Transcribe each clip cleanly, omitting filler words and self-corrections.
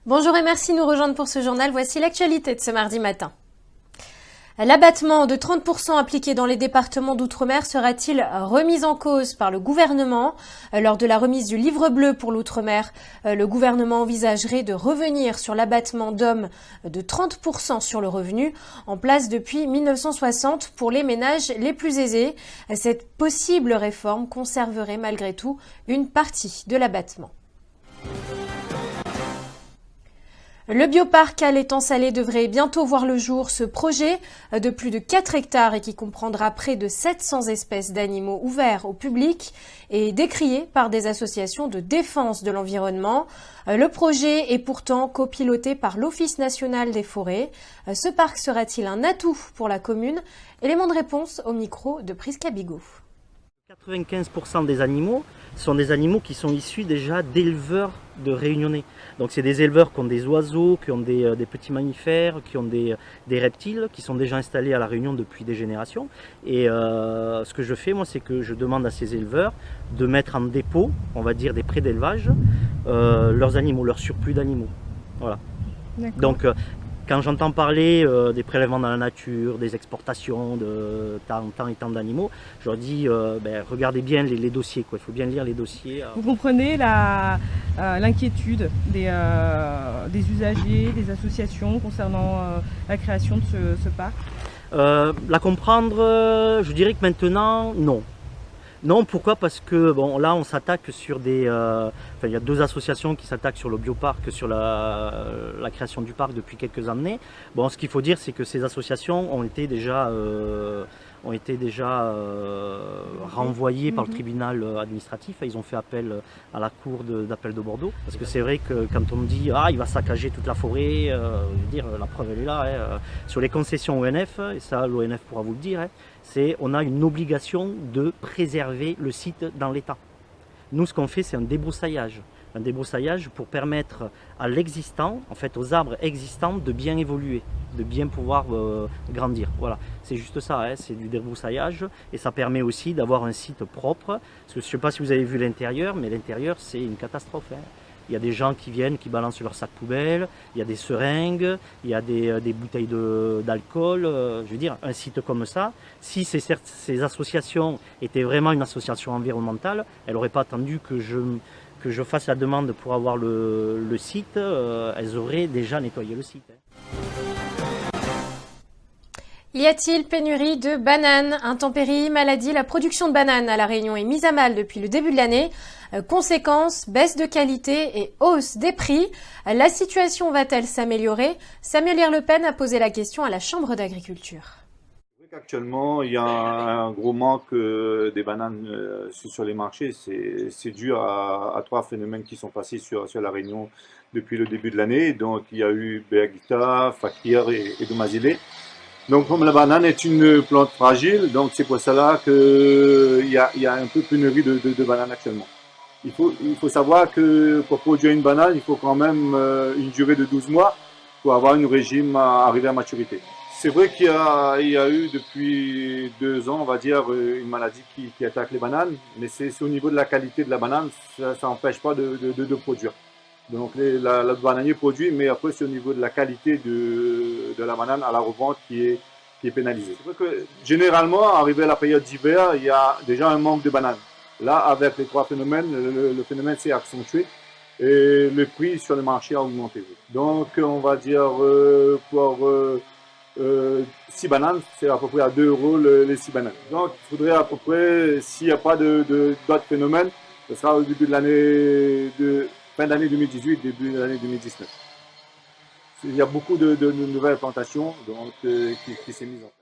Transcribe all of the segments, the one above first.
Bonjour et merci de nous rejoindre pour ce journal. Voici l'actualité de ce mardi matin. L'abattement de 30% appliqué dans les départements d'outre-mer sera-t-il remis en cause par le gouvernement? Lors de la remise du livre bleu pour l'outre-mer, le gouvernement envisagerait de revenir sur l'abattement d'hommes de 30% sur le revenu, en place depuis 1960 pour les ménages les plus aisés. Cette possible réforme conserverait malgré tout une partie de l'abattement. Le bioparc à l'étang Salé devrait bientôt voir le jour. Ce projet de plus de 4 hectares et qui comprendra près de 700 espèces d'animaux ouverts au public est décrié par des associations de défense de l'environnement. Le projet est pourtant copiloté par l'Office national des forêts. Ce parc sera-t-il un atout pour la commune? Élément de réponse au micro de Prisca Bigot. 95% des animaux sont des animaux qui sont issus déjà d'éleveurs de réunionnais. Donc c'est des éleveurs qui ont des oiseaux, qui ont des petits mammifères, qui ont des reptiles, qui sont déjà installés à La Réunion depuis des générations. Et ce que je fais, moi, c'est que je demande à ces éleveurs de mettre en dépôt, on va dire des prés d'élevage, leurs animaux, leur surplus d'animaux. Voilà. Donc quand j'entends parler des prélèvements dans la nature, des exportations de tant et tant d'animaux, je leur dis regardez bien les dossiers, quoi. Il faut bien lire les dossiers. Vous comprenez l'inquiétude des usagers, des associations concernant la création de ce parc? La comprendre, je dirais que maintenant, non. Non, pourquoi? Parce que bon, là on s'attaque sur il y a deux associations qui s'attaquent sur le bioparc, sur la création du parc depuis quelques années. Bon, ce qu'il faut dire, c'est que ces associations ont été déjà renvoyées par le tribunal administratif. Ils ont fait appel à la cour d'appel de Bordeaux. Parce que c'est vrai que quand on me dit il va saccager toute la forêt, je veux dire, la preuve elle est là. Sur les concessions ONF, et ça l'ONF pourra vous le dire, on a une obligation de préserver le site dans l'état. Nous, ce qu'on fait, c'est un débroussaillage. Un débroussaillage pour permettre à l'existant, en fait aux arbres existants, de bien évoluer, de bien pouvoir grandir. Voilà, c'est juste ça, c'est du débroussaillage et ça permet aussi d'avoir un site propre. Parce que je ne sais pas si vous avez vu l'intérieur, mais l'intérieur c'est une catastrophe. Il y a des gens qui viennent, qui balancent leurs sacs poubelles, il y a des seringues, il y a des bouteilles d'alcool. Je veux dire, un site comme ça, si ces associations étaient vraiment une association environnementale, elles n'auraient pas attendu que je fasse la demande pour avoir le site, elles auraient déjà nettoyé le site. Y a-t-il pénurie de bananes? Intempéries, maladies, la production de bananes à La Réunion est mise à mal depuis le début de l'année. Conséquence, baisse de qualité et hausse des prix. La situation va-t-elle s'améliorer? Samuel Le Pen a posé la question à la Chambre d'agriculture. Actuellement, il y a un gros manque des bananes sur les marchés. C'est dû à trois phénomènes qui sont passés sur La Réunion depuis le début de l'année. Donc, il y a eu Béagita, Fakir et Domazilé. Donc, comme la banane est une plante fragile, donc c'est pour cela qu'il y a un peu pénurie de bananes actuellement. Il faut savoir que pour produire une banane, il faut quand même une durée de 12 mois pour avoir un régime arrivé à maturité. C'est vrai qu'il y a eu depuis 2 ans, on va dire, une maladie qui attaque les bananes, mais c'est au niveau de la qualité de la banane, ça n'empêche pas de produire. Donc le bananier produit, mais après c'est au niveau de la qualité de la banane à la revente qui est pénalisée. C'est vrai que généralement, arrivé à la période d'hiver, il y a déjà un manque de bananes. Là, avec les trois phénomènes, le phénomène s'est accentué et le prix sur le marché a augmenté. Donc on va dire pour 6 bananes, c'est à peu près à 2 € les 6 bananes. Donc il faudrait à peu près, s'il n'y a pas d'autres phénomènes, ce sera au début de l'année fin d'année 2018, début de l'année 2019. Il y a beaucoup de nouvelles plantations donc, qui s'est mise en place.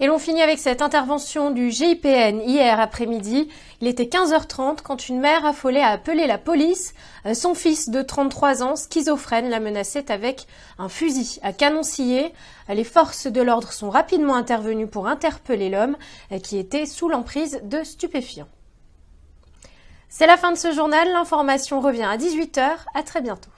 Et l'on finit avec cette intervention du GIPN hier après-midi. Il était 15h30 quand une mère affolée a appelé la police. Son fils de 33 ans, schizophrène, la menaçait avec un fusil à canon scié. Les forces de l'ordre sont rapidement intervenues pour interpeller l'homme qui était sous l'emprise de stupéfiants. C'est la fin de ce journal. L'information revient à 18h. À très bientôt.